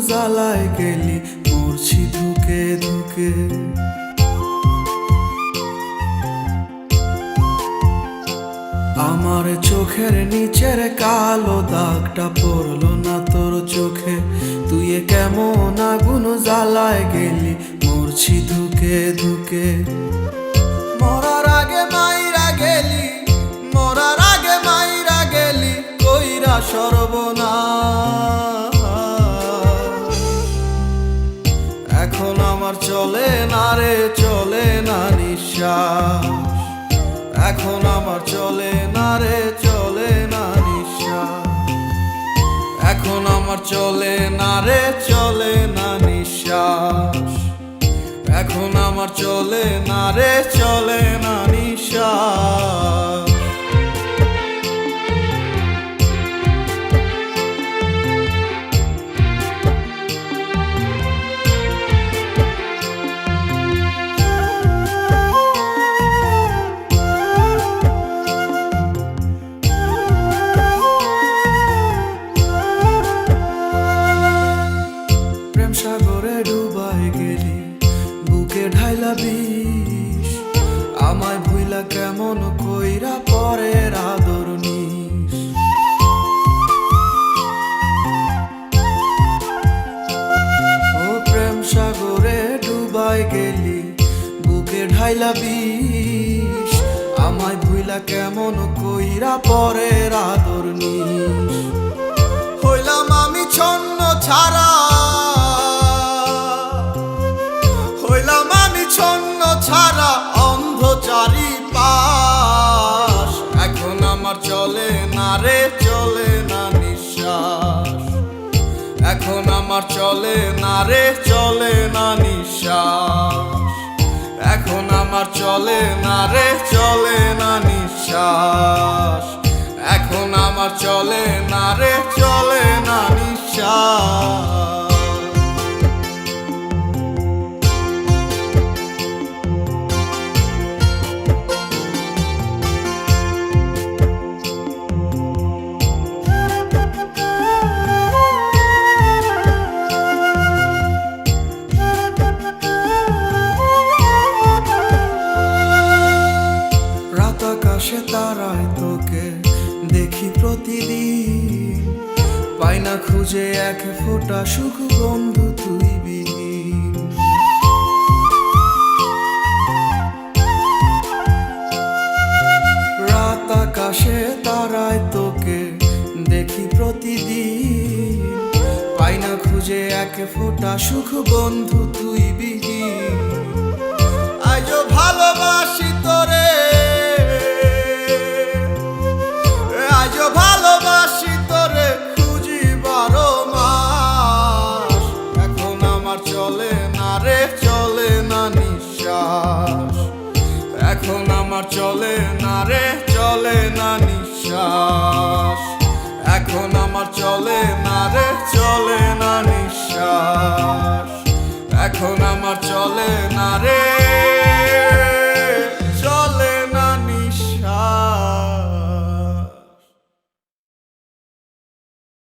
জ্বালায় গেলি মরছি ধুকে ধুকে। আমার চোখের নিচের কালো দাগটা পড়লো না তোর চোখে, তুই কেমন আগুন জ্বালায় গেলি মরছি ধুকে ধুকে। মরার আগে মাইরা গেলি, মরার আগে মাইরা গেলি কইরা সর্বনাশ। এখন আমার চলে না রে, চলে না নিঃশ্বাস। এখন আমার চলে না রে, চলে না নিঃশ্বাস। এখন আমার চলে না রে, চলে না নিঃশ্বাস। এখন আমার চলে না রে, চলে না নিঃশ্বাস। প্রেম সাগরে ডুবাই গেলি বুকে ঢাইলা বিষ, আমায় ভুইলা কেমন কইরা পরের আদর নিস। ও প্রেম সাগরে ডুবাই গেলি বুকে ঢাইলা বিষ, আমায় ভুইলা কেমন কইরা পরের আদর নিস। হইলাম আমি ছন্ন ছাড়া, হইলাম আমি ছন্ন ছাড়া অন্ধ চারিপাশ। এখন আমার চলে না রে, চলে না নিঃশ্বাস। এখন আমার চলে না রে, চলে না নিঃশ্বাস। এখন আমার চলে না রে, চলে না নিঃশ্বাস। এখন আমার চলে না রে, চলে না নিঃশ্বাস। রাত আকাশে তারায় তোকে দেখি প্রতিদিন, পাই না খুঁজে এক ফোঁটা সুখ বন্ধু তুই বিহীন। রাত আকাশে তারায় তোকে দেখি প্রতিদিন, পাই না খুঁজে এক ফোঁটা সুখ বন্ধু তুই বিহীন। আজও ভালোবাসি তোরে, আজও ভালোবাসি তোরে খুঁজি 12 মাস। এখন আমার চলে না রে, চলে না নিঃশ্বাস। এখন আমার চলে না রে, চলে না নিঃশ্বাস।